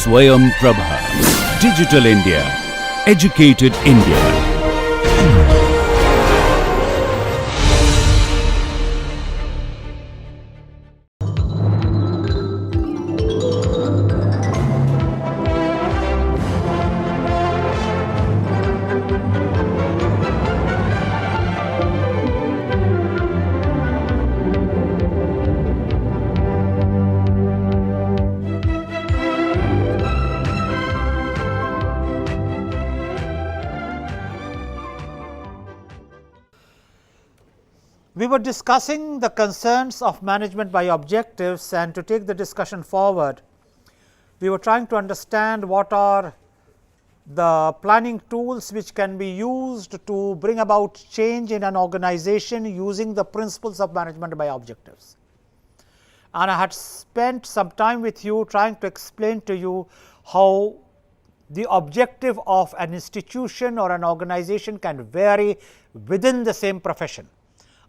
Swayam Prabha. Digital India. Educated India. We were discussing the concerns of management by objectives, and to take the discussion forward, we were trying to understand what are the planning tools which can be used to bring about change in an organization using the principles of management by objectives. And I had spent some time with you trying to explain to you how the objective of an institution or an organization can vary within the same profession.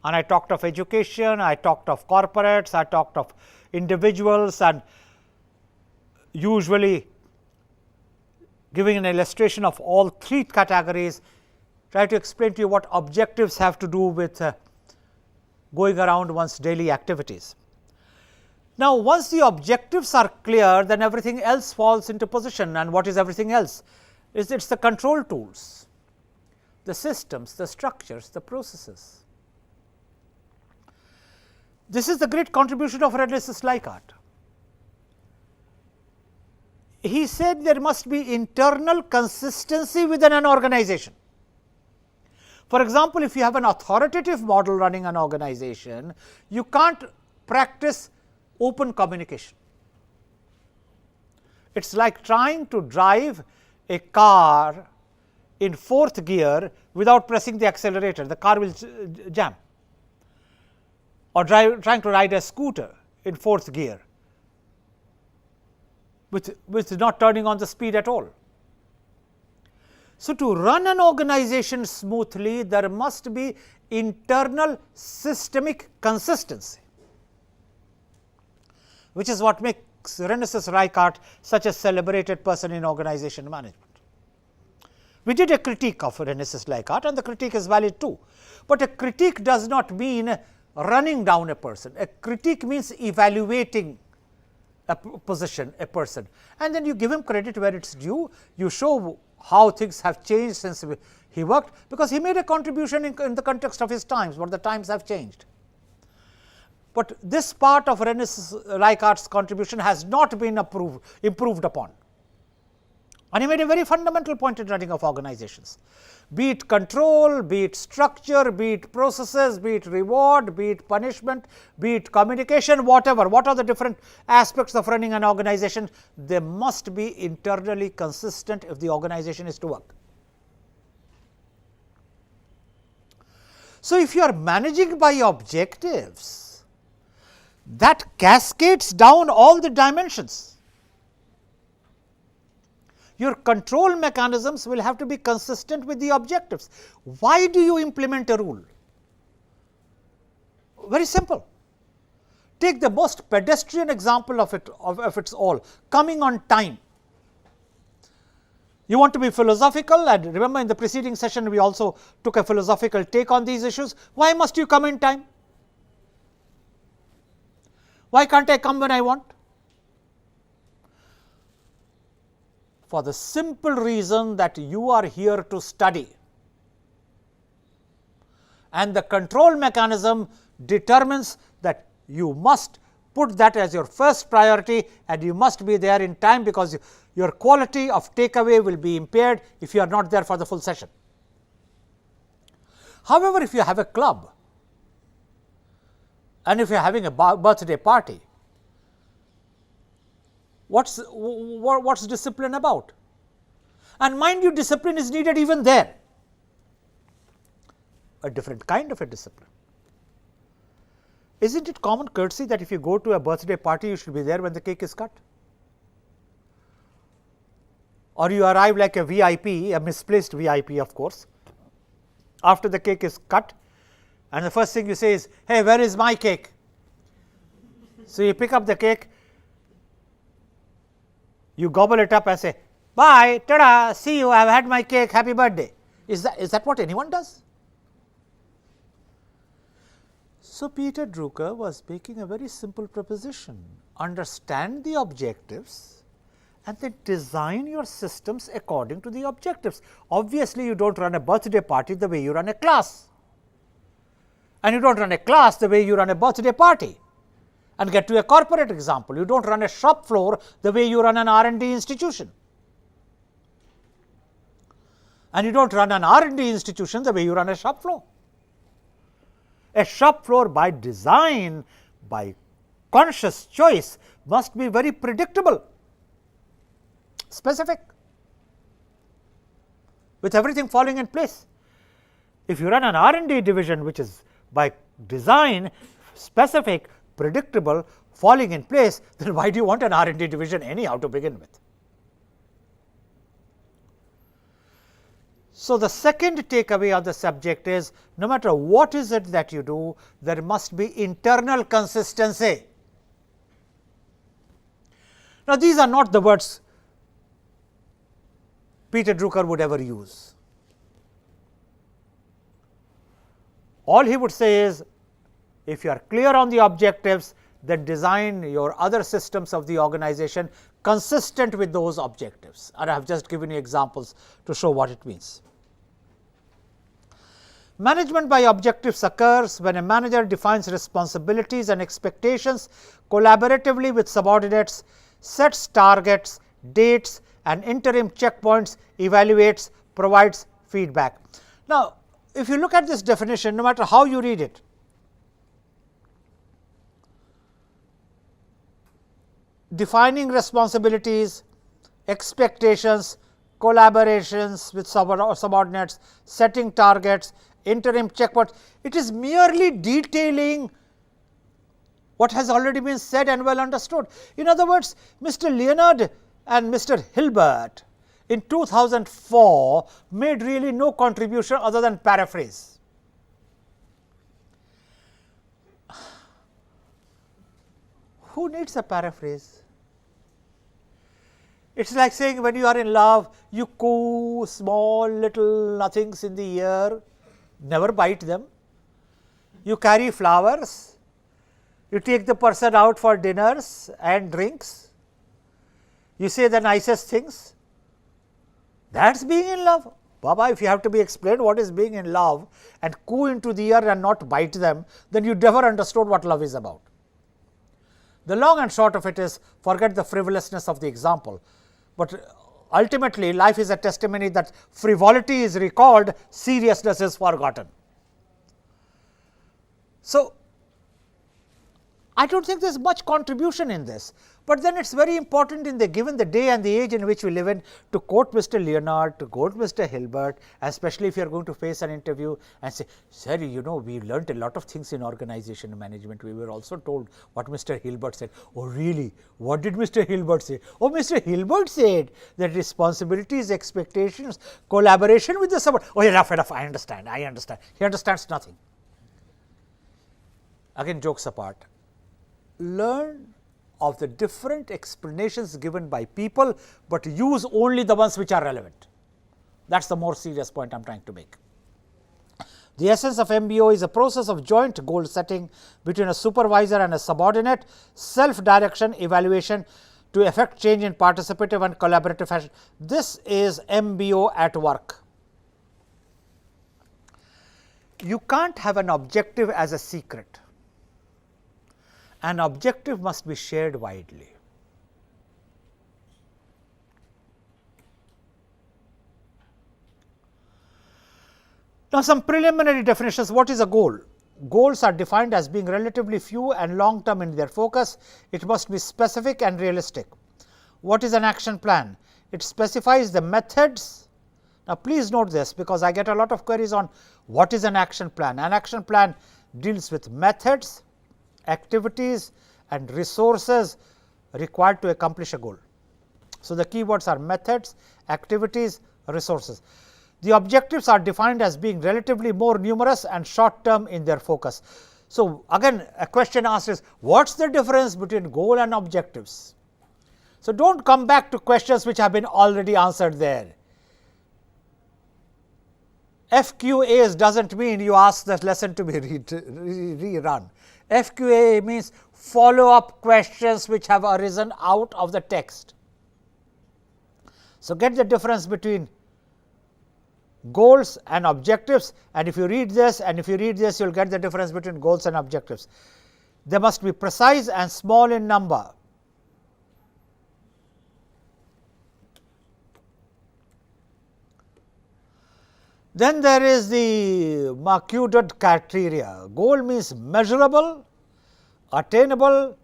And I talked of education, I talked of corporates, I talked of individuals, and usually giving an illustration of all three categories, try to explain to you what objectives have to do with going around one's daily activities. Now, once the objectives are clear, then everything else falls into position. And what is everything else? It's the control tools, the systems, the structures, the processes. This is the great contribution of Renesas Likart. He said there must be internal consistency within an organization. For example, if you have an authoritative model running an organization, you can't practice open communication. It's like trying to drive a car in 4th gear without pressing the accelerator, the car will jam. Or trying to ride a scooter in 4th gear with not turning on the speed at all. So, to run an organization smoothly, there must be internal systemic consistency, which is what makes Renesas Likart such a celebrated person in organization management. We did a critique of Renesas Likart, and the critique is valid too, but a critique does not mean running down a person. A critique means evaluating a position, a person, and then you give him credit where it's due. You show how things have changed since he worked, because he made a contribution in the context of his times, but the times have changed. But this part of Renesas Likart's contribution has not been improved upon. And he made a very fundamental point in running of organizations, be it control, be it structure, be it processes, be it reward, be it punishment, be it communication, whatever. What are the different aspects of running an organization? They must be internally consistent if the organization is to work. So, if you are managing by objectives, that cascades down all the dimensions. Your control mechanisms will have to be consistent with the objectives. Why do you implement a rule? Very simple. Take the most pedestrian example of its all, coming on time. You want to be philosophical, and remember in the preceding session we also took a philosophical take on these issues. Why must you come in time? Why can't I come when I want? For the simple reason that you are here to study, and the control mechanism determines that you must put that as your first priority, and you must be there in time, because your quality of takeaway will be impaired if you are not there for the full session. However, if you have a club and if you are having a birthday party, what's discipline about? And mind you, discipline is needed even there, a different kind of a discipline. Isn't it common courtesy that if you go to a birthday party, you should be there when the cake is cut? Or you arrive like a VIP, a misplaced VIP of course, after the cake is cut, and the first thing you say is, hey, where is my cake? So, you pick up the cake, You gobble it up and say, bye, tada, see you, I have had my cake, happy birthday. Is that what anyone does? So, Peter Drucker was making a very simple proposition: understand the objectives and then design your systems according to the objectives. Obviously, you do not run a birthday party the way you run a class, and you do not run a class the way you run a birthday party. And get to a corporate example, you do not run a shop floor the way you run an R&D institution, and you do not run an R&D institution the way you run a shop floor. A shop floor by design, by conscious choice, must be very predictable, specific, with everything falling in place. If you run an R&D division which is by design specific, predictable, falling in place, then why do you want an R&D division anyhow to begin with? So, the second takeaway of the subject is, no matter what is it that you do, there must be internal consistency. Now, these are not the words Peter Drucker would ever use. All he would say is, if you are clear on the objectives, then design your other systems of the organization consistent with those objectives, and I have just given you examples to show what it means. Management by objectives occurs when a manager defines responsibilities and expectations collaboratively with subordinates, sets targets, dates and interim checkpoints, evaluates, provides feedback. Now, if you look at this definition, no matter how you read it, defining responsibilities, expectations, collaborations with subordinates, setting targets, interim checkpoints, it is merely detailing what has already been said and well understood. In other words, Mr. Leonard and Mr. Hilbert in 2004 made really no contribution other than paraphrase. Who needs a paraphrase? It is like saying, when you are in love, you coo small little nothings in the ear, never bite them. You carry flowers, you take the person out for dinners and drinks, you say the nicest things. That is being in love. Baba, if you have to be explained what is being in love and coo into the ear and not bite them, then you never understood what love is about. The long and short of it is, forget the frivolousness of the example, but ultimately life is a testimony that frivolity is recalled, seriousness is forgotten. So, I do not think there is much contribution in this, but then it is very important in the given the day and the age in which we live in to quote Mr. Leonard, to quote Mr. Hilbert, especially if you are going to face an interview and say, sir, you know, we learnt a lot of things in organization management. We were also told what Mr. Hilbert said. Oh, really? What did Mr. Hilbert say? Oh, Mr. Hilbert said that responsibilities, expectations, collaboration with the subordinate. Oh, enough, I understand. He understands nothing. Again, jokes apart. Learn of the different explanations given by people, but use only the ones which are relevant. That is the more serious point I am trying to make. The essence of MBO is a process of joint goal setting between a supervisor and a subordinate, self-direction, evaluation to effect change in participative and collaborative fashion. This is MBO at work. You can't have an objective as a secret. An objective must be shared widely. Now, some preliminary definitions. What is a goal? Goals are defined as being relatively few and long term in their focus. It must be specific and realistic. What is an action plan? It specifies the methods. Now, please note this, because I get a lot of queries on what is an action plan. An action plan deals with methods, activities and resources required to accomplish a goal. So, the keywords are methods, activities, resources. The objectives are defined as being relatively more numerous and short term in their focus. So, again a question asked is, what is the difference between goal and objectives? So, do not come back to questions which have been already answered there. FQAs does not mean you ask the lesson to be rerun. FQA means follow up questions which have arisen out of the text. So, get the difference between goals and objectives, and if you read this and if you read this, you will get the difference between goals and objectives. They must be precise and small in number. Then there is the Marquardt criteria. Goal means measurable, attainable,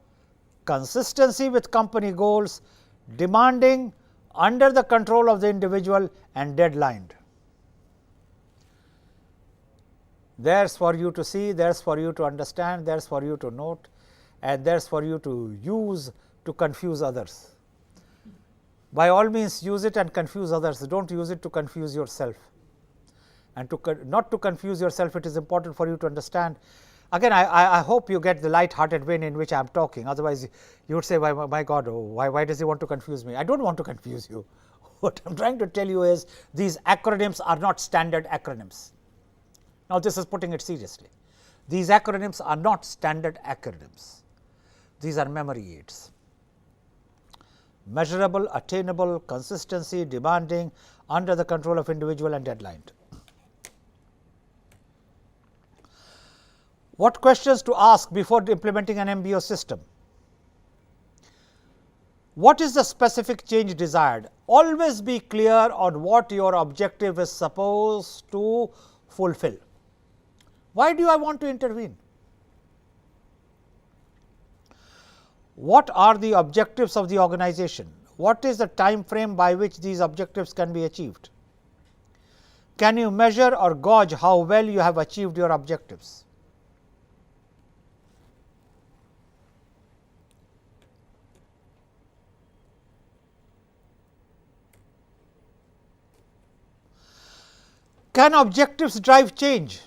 consistency with company goals, demanding, under the control of the individual, and deadlined. There is for you to see, there is for you to understand, there is for you to note, and there is for you to use to confuse others. By all means, use it and confuse others, do not use it to confuse yourself. And not to confuse yourself, it is important for you to understand. Again, I hope you get the light-hearted vein in which I am talking, otherwise you would say, my God, why does he want to confuse me? I do not want to confuse you. What I am trying to tell you is, these acronyms are not standard acronyms. Now, this is putting it seriously. These acronyms are not standard acronyms. These are memory aids. Measurable, attainable, consistency, demanding, under the control of individual, and deadlined. What questions to ask before implementing an MBO system? What is the specific change desired? Always be clear on what your objective is supposed to fulfill. Why do I want to intervene? What are the objectives of the organization? What is the time frame by which these objectives can be achieved? Can you measure or gauge how well you have achieved your objectives? Can objectives drive change?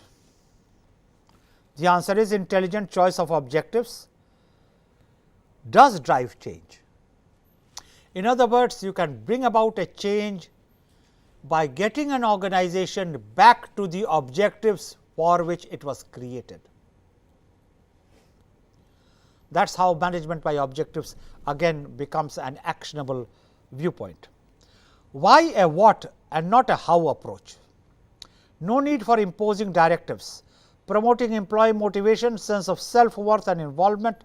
The answer is, intelligent choice of objectives does drive change. In other words, you can bring about a change by getting an organization back to the objectives for which it was created. That is how management by objectives again becomes an actionable viewpoint. Why a what and not a how approach? No need for imposing directives. Promoting employee motivation, sense of self-worth and involvement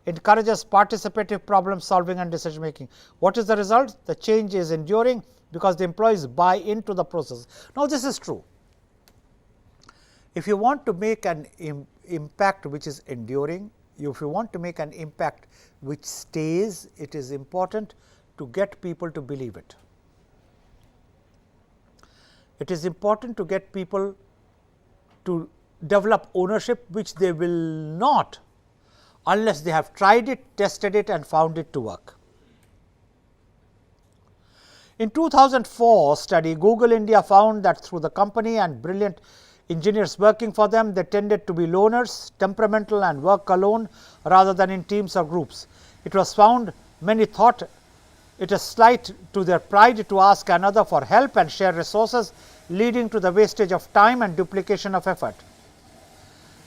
encourages participative problem solving and decision making. What is the result? The change is enduring because the employees buy into the process. Now, this is true. If you want to make an impact which is enduring, if you want to make an impact which stays, it is important to get people to believe it. It is important to get people to develop ownership, which they will not unless they have tried it, tested it, and found it to work. In 2004 study, Google India found that through the company and brilliant engineers working for them, they tended to be loners, temperamental, and work alone rather than in teams or groups. It was found many thought it a slight to their pride to ask another for help and share resources, leading to the wastage of time and duplication of effort.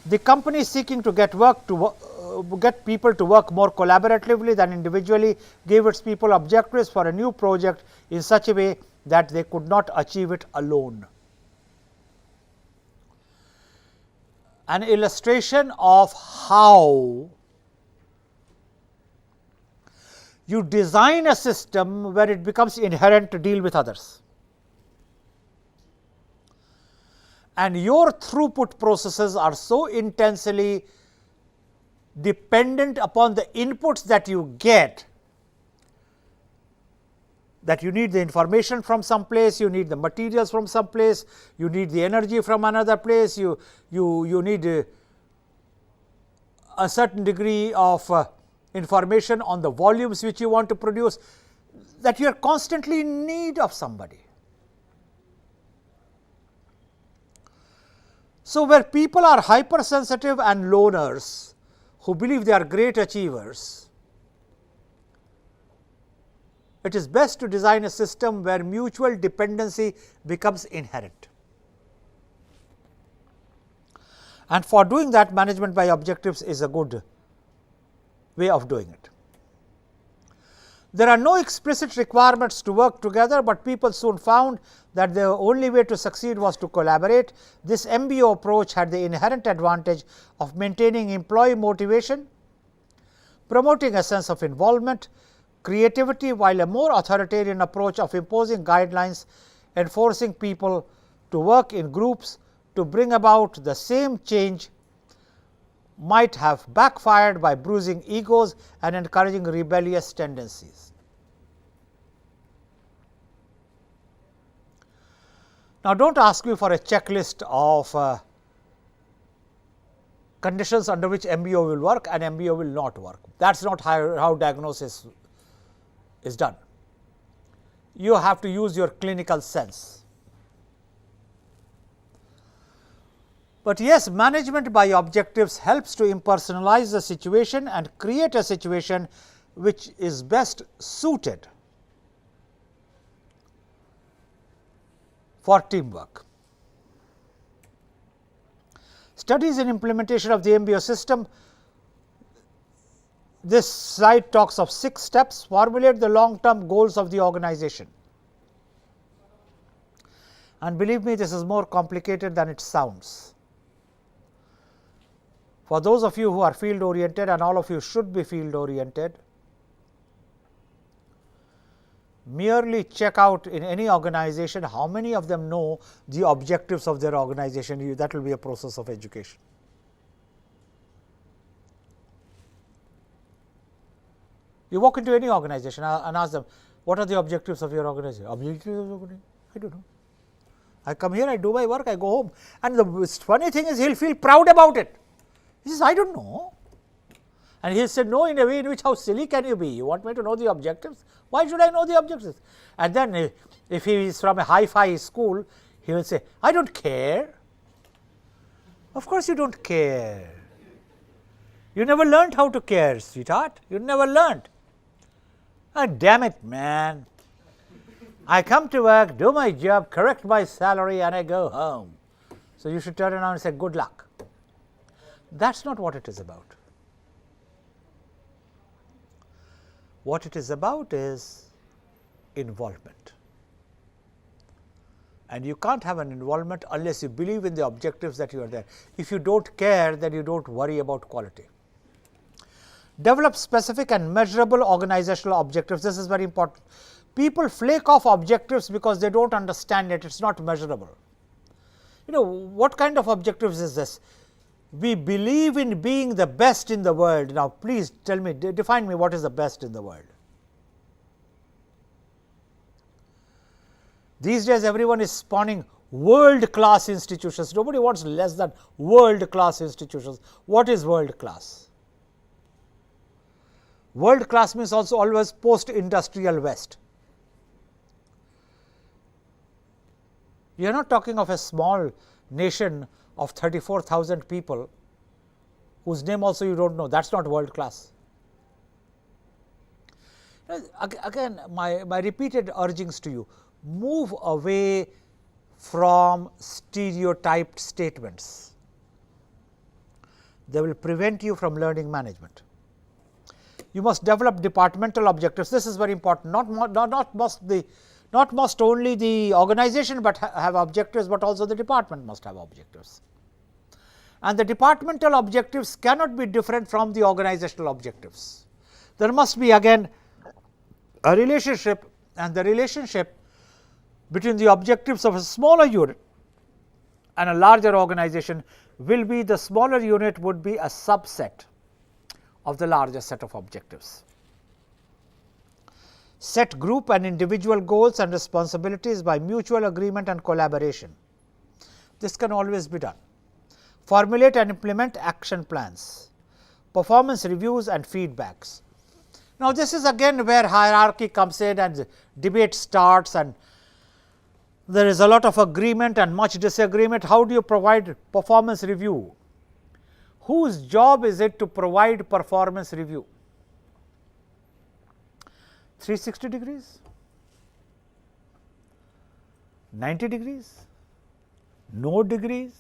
The company seeking to get people to work more collaboratively than individually gave its people objectives for a new project in such a way that they could not achieve it alone. An illustration of how you design a system where it becomes inherent to deal with others, and your throughput processes are so intensely dependent upon the inputs that you get, that you need the information from some place, you need the materials from some place, you need the energy from another place, you need a certain degree of information on the volumes which you want to produce, that you are constantly in need of somebody. So, where people are hypersensitive and loners who believe they are great achievers, it is best to design a system where mutual dependency becomes inherent. And for doing that, management by objectives is a good way of doing it. There are no explicit requirements to work together, but people soon found that the only way to succeed was to collaborate. This MBO approach had the inherent advantage of maintaining employee motivation, promoting a sense of involvement, creativity, while a more authoritarian approach of imposing guidelines, enforcing people to work in groups to bring about the same change might have backfired by bruising egos and encouraging rebellious tendencies. Now, do not ask me for a checklist of conditions under which MBO will work and MBO will not work. That is not how diagnosis is done. You have to use your clinical sense. But yes, management by objectives helps to impersonalize the situation and create a situation which is best suited for teamwork. Studies and implementation of the MBO system. This slide talks of 6 steps. Formulate the long term goals of the organization. And believe me, this is more complicated than it sounds. For those of you who are field oriented, and all of you should be field oriented, merely check out in any organization how many of them know the objectives of their organization. That will be a process of education. You walk into any organization and ask them, what are the objectives of your organization? Objectives of your organization? I don't know. I come here, I do my work, I go home. And the funny thing is, he will feel proud about it. He says, I don't know. And he said, no, in a way in which how silly can you be? You want me to know the objectives? Why should I know the objectives? And then if he is from a hi-fi school, he will say, I don't care. Of course you don't care. You never learned how to care, sweetheart. You never learned. Ah, damn it, man. I come to work, do my job, correct my salary, and I go home. So you should turn around and say, good luck. That is not what it is about. What it is about is involvement. And you can't have an involvement unless you believe in the objectives that you are there. If you do not care, then you do not worry about quality. Develop specific and measurable organizational objectives. This is very important. People flake off objectives because they do not understand it. It is not measurable. You know, what kind of objectives is this? We believe in being the best in the world. Now, please tell me, define me what is the best in the world. These days, everyone is spawning world class institutions. Nobody wants less than world class institutions. What is world class? World class means also always post industrial West. We are not talking of a small nation of 34,000 people whose name also you do not know. That is not world class. Again, my repeated urgings to you, move away from stereotyped statements. They will prevent you from learning management. You must develop departmental objectives. This is very important. Not must only the organization but have objectives, but also the department must have objectives. And the departmental objectives cannot be different from the organizational objectives. There must be again a relationship, and the relationship between the objectives of a smaller unit and a larger organization will be the smaller unit would be a subset of the larger set of objectives. Set group and individual goals and responsibilities by mutual agreement and collaboration. This can always be done. Formulate and implement action plans, performance reviews and feedbacks. Now, this is again where hierarchy comes in and debate starts, and there is a lot of agreement and much disagreement. How do you provide performance review? Whose job is it to provide performance review? 360 degrees, 90 degrees, no degrees.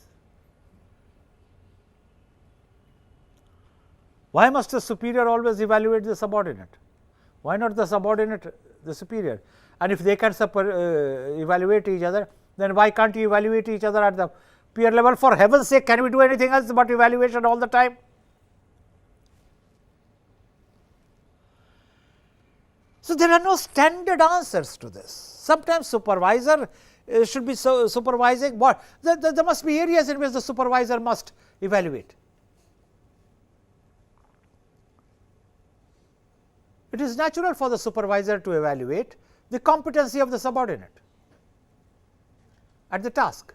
Why must the superior always evaluate the subordinate? Why not the subordinate the superior? And if they can evaluate each other, then why can't you evaluate each other at the peer level? For heaven's sake, can we do anything else but evaluation all the time? So, there are no standard answers to this. Sometimes supervisor should be supervising what? There must be areas in which the supervisor must evaluate. It is natural for the supervisor to evaluate the competency of the subordinate at the task,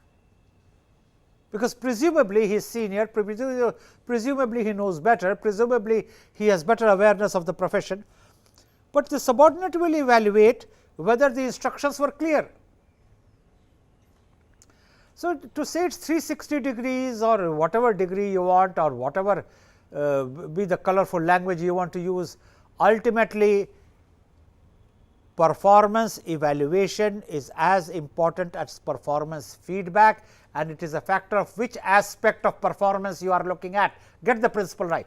because presumably he is senior, presumably he knows better, presumably he has better awareness of the profession, but the subordinate will evaluate whether the instructions were clear. So, to say it is 360 degrees or whatever degree you want, or whatever be the colorful language you want to use, ultimately performance evaluation is as important as performance feedback, and it is a factor of which aspect of performance you are looking at. Get the principle right.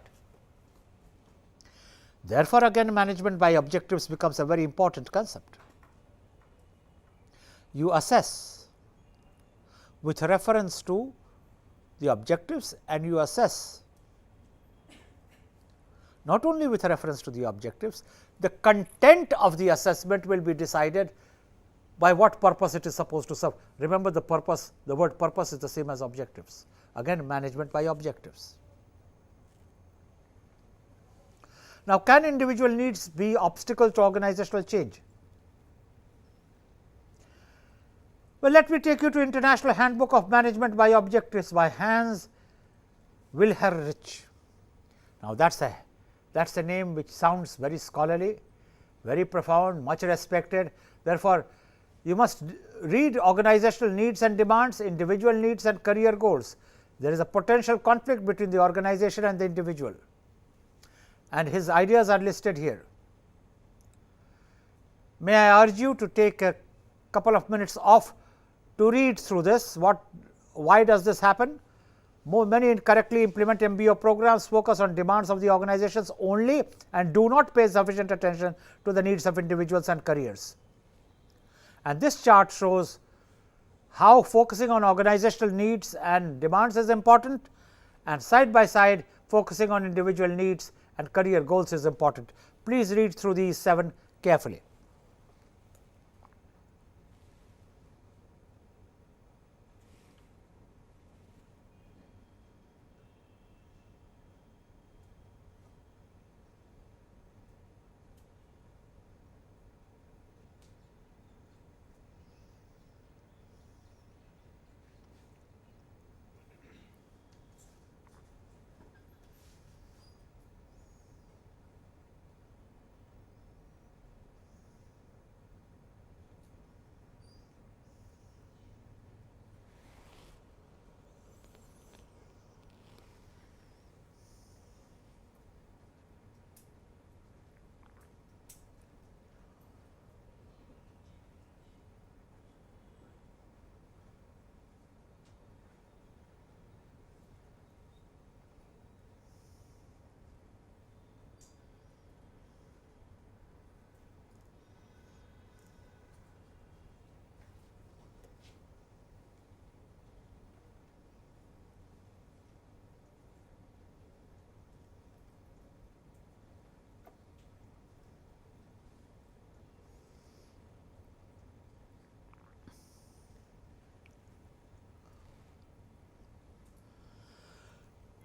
Therefore, again management by objectives becomes a very important concept. You assess with reference to the objectives, and you assess not only with reference to the objectives, the content of the assessment will be decided by what purpose it is supposed to serve. Remember, the purpose, the word purpose is the same as objectives. Again, management by objectives. Now, can individual needs be obstacle to organizational change? Well, let me take you to International Handbook of Management by Objectives by Hans Wilhelrich. Now, that is a name which sounds very scholarly, very profound, much respected. Therefore, you must read organizational needs and demands, individual needs and career goals. There is a potential conflict between the organization and the individual, and his ideas are listed here. May I urge you to take a couple of minutes off to read through this. Why does this happen? Many incorrectly implement MBO programs, focus on demands of the organizations only, and do not pay sufficient attention to the needs of individuals and careers. And this chart shows how focusing on organizational needs and demands is important, and side by side focusing on individual needs and career goals is important. Please read through these 7 carefully.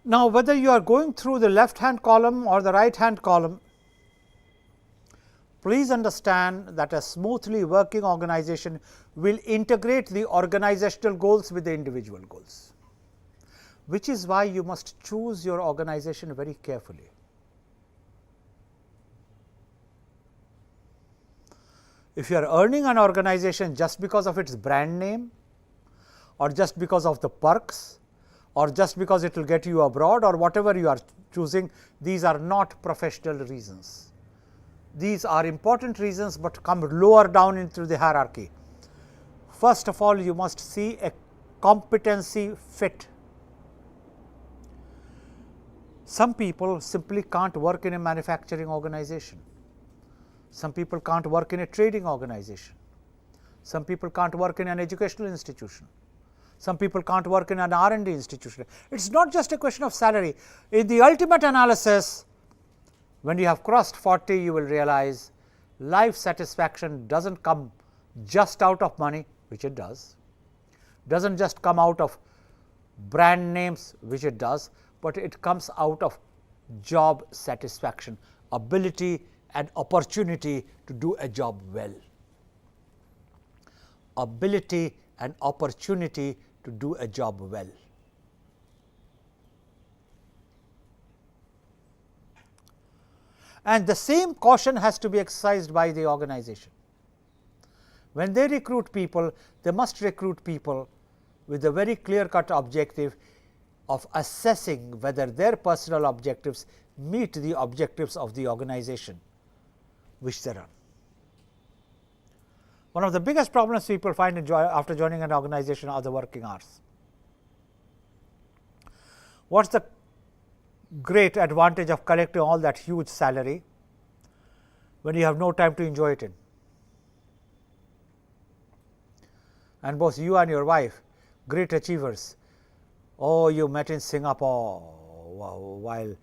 Now, whether you are going through the left hand column or the right hand column, please understand that a smoothly working organization will integrate the organizational goals with the individual goals, which is why you must choose your organization very carefully. If you are earning an organization just because of its brand name, or just because of the perks, or just because it will get you abroad, or whatever you are choosing, these are not professional reasons. these are important reasons, but come lower down into the hierarchy. First of all, you must see a competency fit. Some people simply can't work in a manufacturing organization. Some people can't work in a trading organization. Some people can't work in an educational institution. Some people can't work in an R&D institution. It is not just a question of salary. In the ultimate analysis, when you have crossed 40, you will realize life satisfaction does not come just out of money, which it does not just come out of brand names, which it does, but it comes out of job satisfaction, ability and opportunity to do a job well. Ability and opportunity to do a job well. And the same caution has to be exercised by the organization. When they recruit people, they must recruit people with a very clear-cut objective of assessing whether their personal objectives meet the objectives of the organization which they run. One of the biggest problems people find after joining an organization are the working hours. What is the great advantage of collecting all that huge salary when you have no time to enjoy it in? And both you and your wife, great achievers, oh, you met in Singapore while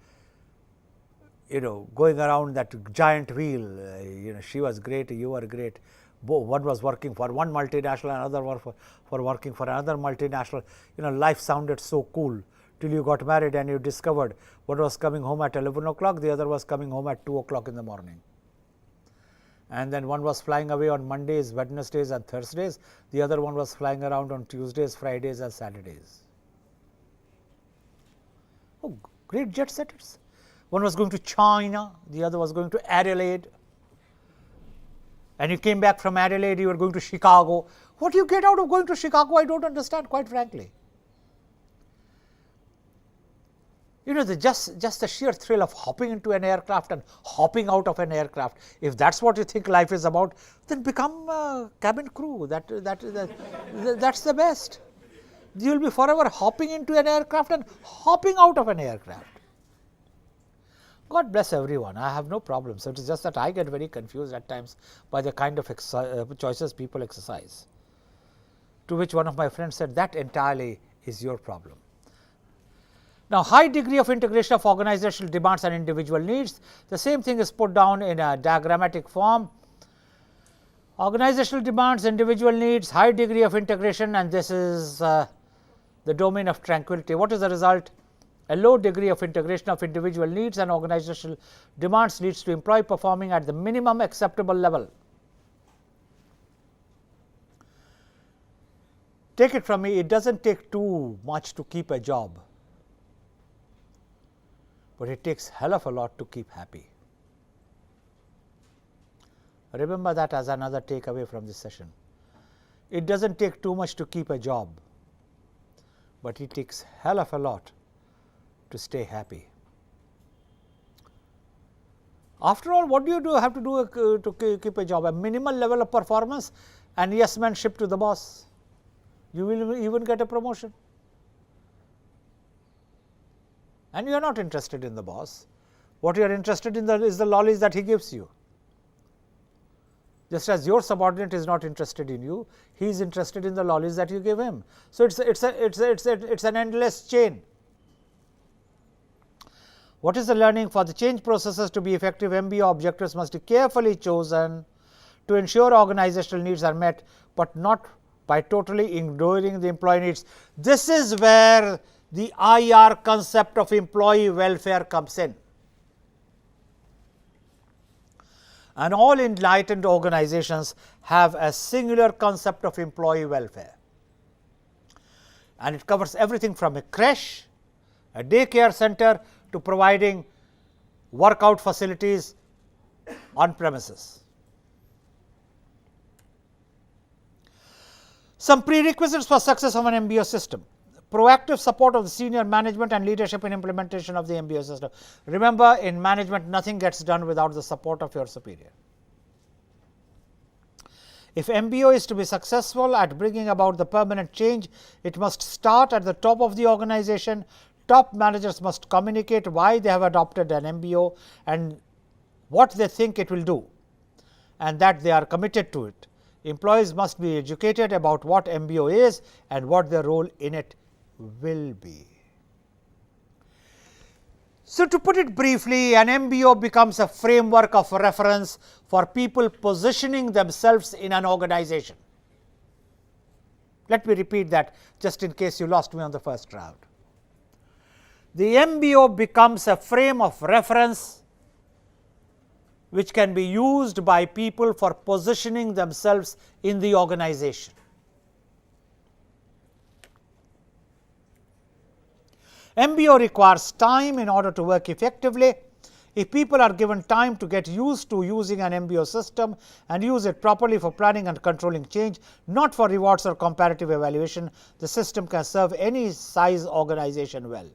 going around that giant wheel, she was great, you were great. One was working for one multinational, another one for working for another multinational. Life sounded so cool till you got married and you discovered one was coming home at 11 o'clock, the other was coming home at 2 o'clock in the morning. And then one was flying away on Mondays, Wednesdays and Thursdays, the other one was flying around on Tuesdays, Fridays and Saturdays. Oh, great jet setters. One was going to China, the other was going to Adelaide. And you came back from Adelaide, you were going to Chicago. What do you get out of going to Chicago? I don't understand, quite frankly. Just the sheer thrill of hopping into an aircraft and hopping out of an aircraft. If that's what you think life is about, then become a cabin crew. That's the best. You will be forever hopping into an aircraft and hopping out of an aircraft. God bless everyone. I have no problem. So it is just that I get very confused at times by the kind of choices people exercise. To which one of my friends said, that entirely is your problem. Now, high degree of integration of organizational demands and individual needs. The same thing is put down in a diagrammatic form. Organizational demands, individual needs, high degree of integration, and this is the domain of tranquility. What is the result? A low degree of integration of individual needs and organizational demands leads to employee performing at the minimum acceptable level. Take it from me, it does not take too much to keep a job, but it takes hell of a lot to keep happy. Remember that as another takeaway from this session. It does not take too much to keep a job, but it takes hell of a lot to stay happy. After all, what do you have to do to keep a job? A minimal level of performance and yes-manship to the boss. You will even get a promotion. And you are not interested in the boss. What you are interested in is the lollies that he gives you. Just as your subordinate is not interested in you, he is interested in the lollies that you give him. So it's an endless chain. What is the learning? For the change processes to be effective, MBO objectives must be carefully chosen to ensure organizational needs are met, but not by totally ignoring the employee needs. This is where the IR concept of employee welfare comes in. And all enlightened organizations have a singular concept of employee welfare. And it covers everything from a creche, a daycare center, to providing workout facilities on premises. Some prerequisites for success of an MBO system. proactive support of the senior management and leadership in implementation of the MBO system. Remember, in management, nothing gets done without the support of your superior. If MBO is to be successful at bringing about the permanent change, it must start at the top of the organization. Top managers must communicate why they have adopted an MBO and what they think it will do, and that they are committed to it. Employees must be educated about what MBO is and what their role in it will be. So, to put it briefly, an MBO becomes a framework of reference for people positioning themselves in an organization. Let me repeat that just in case you lost me on the first round. The MBO becomes a frame of reference which can be used by people for positioning themselves in the organization. MBO requires time in order to work effectively. If people are given time to get used to using an MBO system and use it properly for planning and controlling change, not for rewards or comparative evaluation, the system can serve any size organization well.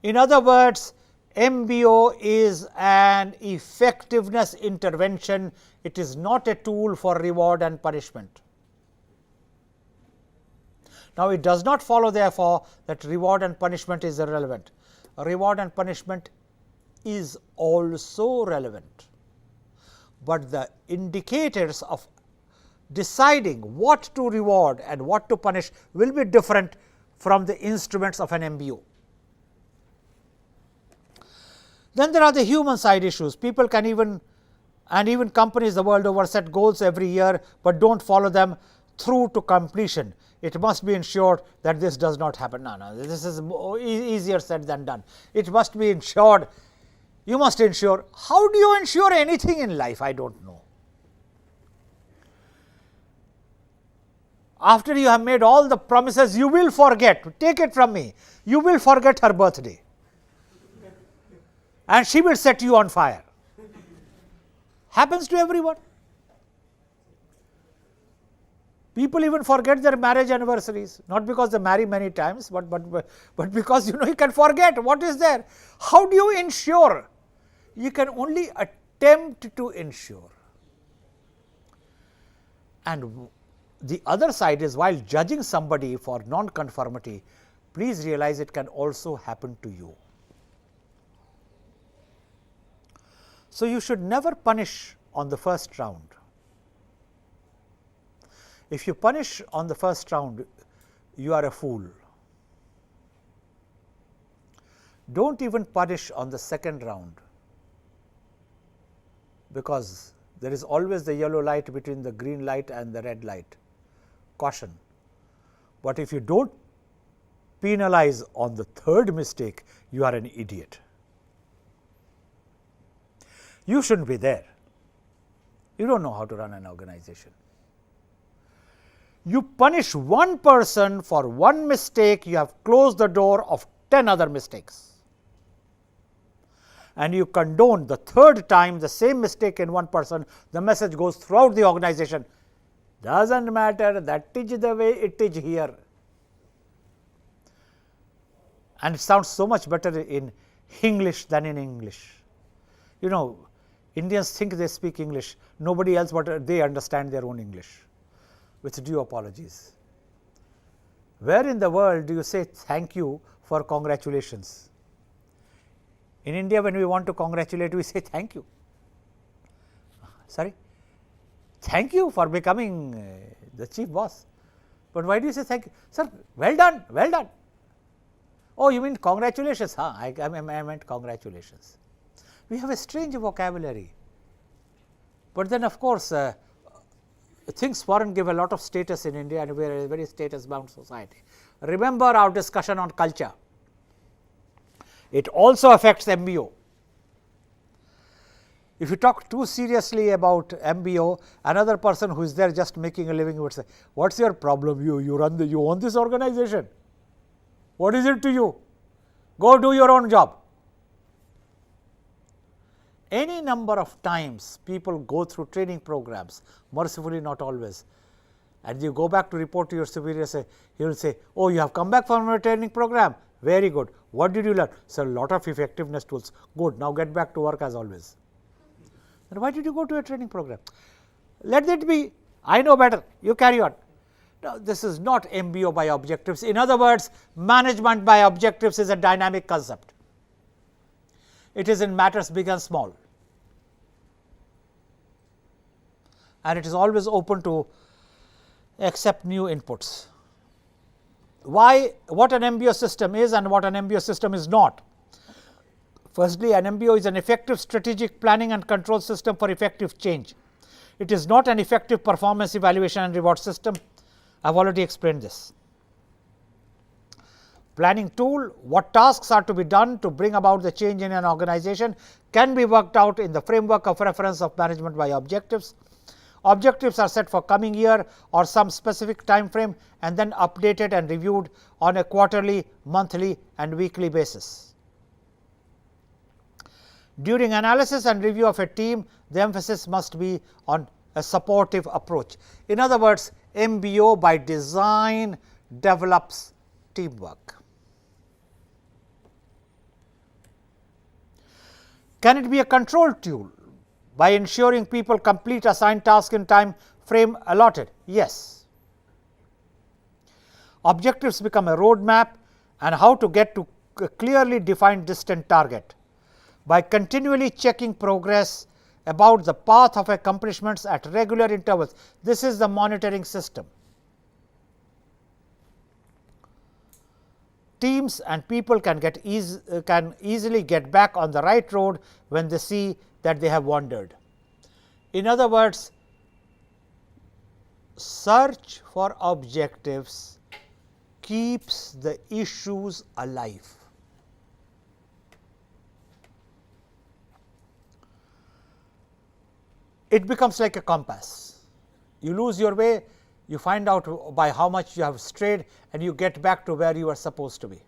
In other words, MBO is an effectiveness intervention. It is not a tool for reward and punishment. Now, it does not follow therefore that reward and punishment is irrelevant. Reward and punishment is also relevant, but the indicators of deciding what to reward and what to punish will be different from the instruments of an MBO. Then there are the human side issues. People can even companies the world over set goals every year, but do not follow them through to completion. It must be ensured that this does not happen. No, this is easier said than done. It must be ensured. You must ensure. How do you ensure anything in life? I do not know. After you have made all the promises, you will forget. Take it from me. You will forget her birthday. And she will set you on fire. Happens to everyone. People even forget their marriage anniversaries, not because they marry many times, but because you can forget what is there. How do you ensure? You can only attempt to ensure. And the other side is, while judging somebody for non-conformity, please realize it can also happen to you. So, you should never punish on the first round. If you punish on the first round, you are a fool. Do not even punish on the second round, because there is always the yellow light between the green light and the red light. Caution. But if you do not penalize on the third mistake, you are an idiot. You should not be there. You do not know how to run an organization. You punish one person for one mistake, you have closed the door of 10 other mistakes. And you condone the third time the same mistake in one person, the message goes throughout the organization. Does not matter, that is the way it is here. And it sounds so much better in English than in English. Indians think they speak English, nobody else but they understand their own English, with due apologies. Where in the world do you say thank you for congratulations? In India, when we want to congratulate, we say thank you. Sorry, thank you for becoming the chief boss. But why do you say thank you? Sir, well done, well done. Oh, you mean congratulations? I meant congratulations. We have a strange vocabulary, but then of course, things foreign give a lot of status in India, and we are a very status bound society. Remember our discussion on culture. It also affects MBO. If you talk too seriously about MBO, another person who is there just making a living would say, what is your problem? You own this organization. What is it to you? Go do your own job. Any number of times people go through training programs, mercifully not always, and you go back to report to your superior, he will say, oh, you have come back from your training program, very good. What did you learn? So, a lot of effectiveness tools, good, now get back to work as always. Then why did you go to a training program? Let it be, I know better, you carry on. Now, this is not MBO by objectives. In other words, management by objectives is a dynamic concept. It is in matters big and small, and it is always open to accept new inputs. Why? What an MBO system is and what an MBO system is not. Firstly, an MBO is an effective strategic planning and control system for effective change. It is not an effective performance evaluation and reward system. I have already explained this. Planning tool, what tasks are to be done to bring about the change in an organization can be worked out in the framework of reference of management by objectives. Objectives are set for coming year or some specific time frame and then updated and reviewed on a quarterly, monthly and weekly basis. During analysis and review of a team, the emphasis must be on a supportive approach. In other words, MBO by design develops teamwork. Can it be a control tool by ensuring people complete assigned tasks in time frame allotted? Yes. Objectives become a roadmap and how to get to a clearly defined distant target by continually checking progress about the path of accomplishments at regular intervals. This is the monitoring system. Teams and people can easily get back on the right road when they see that they have wandered. In other words, search for objectives keeps the issues alive. It becomes like a compass. You lose your way, you find out by how much you have strayed and you get back to where you are supposed to be.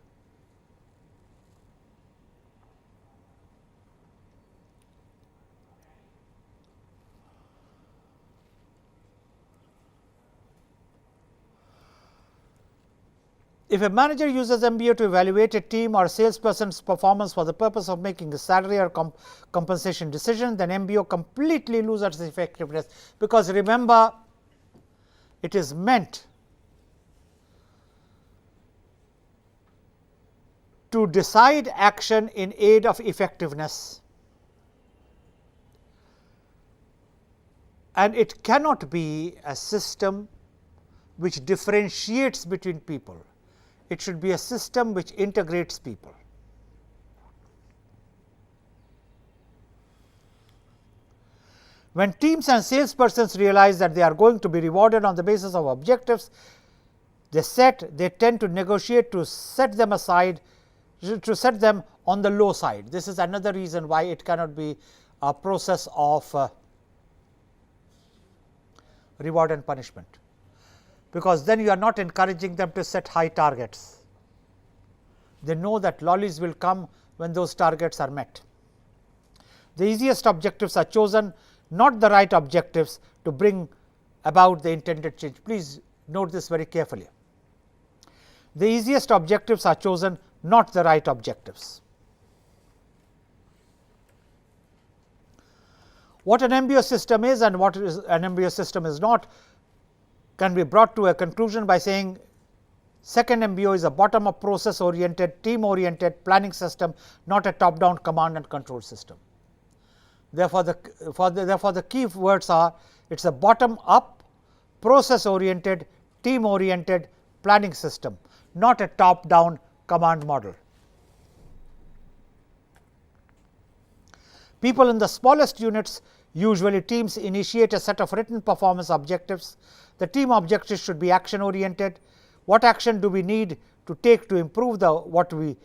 If a manager uses MBO to evaluate a team or salesperson's performance for the purpose of making a salary or compensation decision, then MBO completely loses its effectiveness, because remember, it is meant to decide action in aid of effectiveness, and it cannot be a system which differentiates between people. It should be a system which integrates people. When teams and salespersons realize that they are going to be rewarded on the basis of objectives, they tend to negotiate to set them aside, to set them on the low side. This is another reason why it cannot be a process of reward and punishment, because then you are not encouraging them to set high targets. They know that lollies will come when those targets are met. The easiest objectives are chosen, not the right objectives to bring about the intended change. Please note this very carefully. The easiest objectives are chosen, not the right objectives. What an MBO system is and what an MBO system is not can be brought to a conclusion by saying second MBO is a bottom up process oriented, team oriented planning system, not a top down command and control system. Therefore, the key words are it is a bottom up process oriented, team oriented planning system, not a top down command model. People in the smallest units, usually teams, initiate a set of written performance objectives. The team objectives should be action oriented. What action do we need to take to improve what we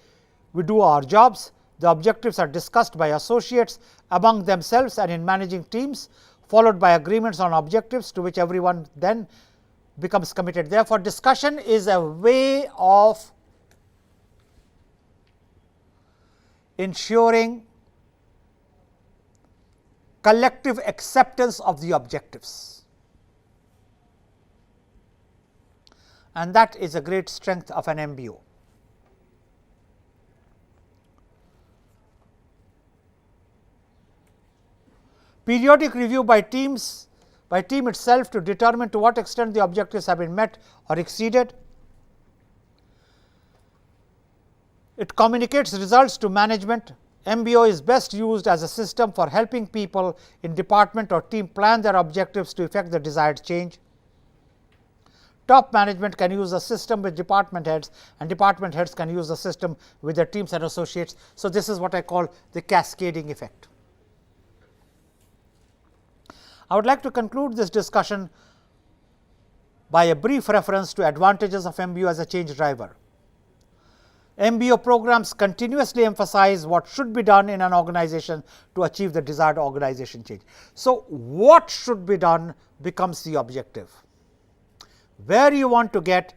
do our jobs? The objectives are discussed by associates among themselves and in managing teams, followed by agreements on objectives to which everyone then becomes committed. Therefore, discussion is a way of ensuring collective acceptance of the objectives. and that is a great strength of an MBO. Periodic review by team itself to determine to what extent the objectives have been met or exceeded. It communicates results to management. MBO is best used as a system for helping people in department or team plan their objectives to effect the desired change. Top management can use the system with department heads, and department heads can use the system with their teams and associates. So, this is what I call the cascading effect. I would like to conclude this discussion by a brief reference to advantages of MBO as a change driver. MBO programs continuously emphasize what should be done in an organization to achieve the desired organization change. So, what should be done becomes the objective. Where you want to get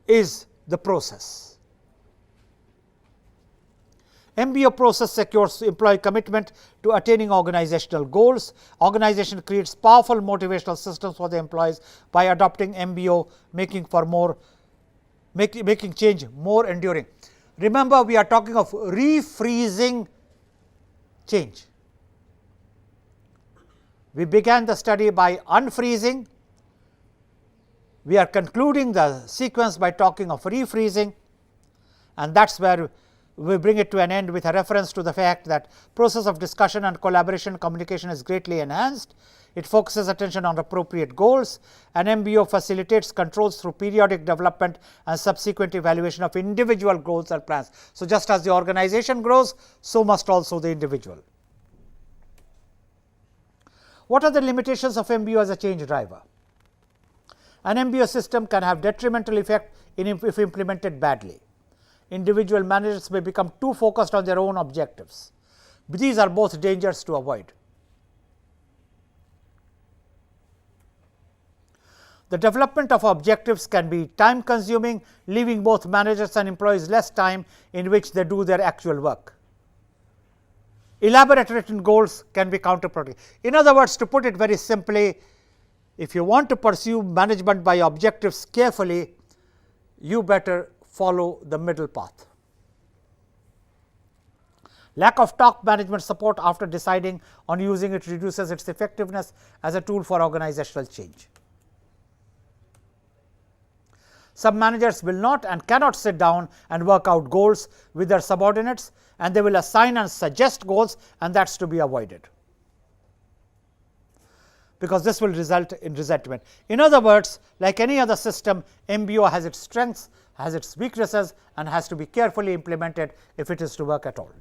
is the process. MBO process secures employee commitment to attaining organizational goals. Organization creates powerful motivational systems for the employees by adopting MBO, making change more enduring. Remember, we are talking of refreezing change. We began the study by unfreezing. We are concluding the sequence by talking of refreezing, and that is where we bring it to an end with a reference to the fact that process of discussion and collaboration communication is greatly enhanced. It focuses attention on appropriate goals, and MBO facilitates controls through periodic development and subsequent evaluation of individual goals and plans. So, just as the organization grows, so must also the individual. What are the limitations of MBO as a change driver? An MBO system can have detrimental effect if implemented badly. Individual managers may become too focused on their own objectives. These are both dangers to avoid. The development of objectives can be time consuming, leaving both managers and employees less time in which they do their actual work. Elaborate written goals can be counterproductive. In other words, to put it very simply, if you want to pursue management by objectives carefully, you better follow the middle path. Lack of top management support after deciding on using it reduces its effectiveness as a tool for organizational change. Some managers will not and cannot sit down and work out goals with their subordinates, and they will assign and suggest goals, and that is to be avoided, because this will result in resentment. In other words, like any other system, MBO has its strengths, has its weaknesses, and has to be carefully implemented if it is to work at all.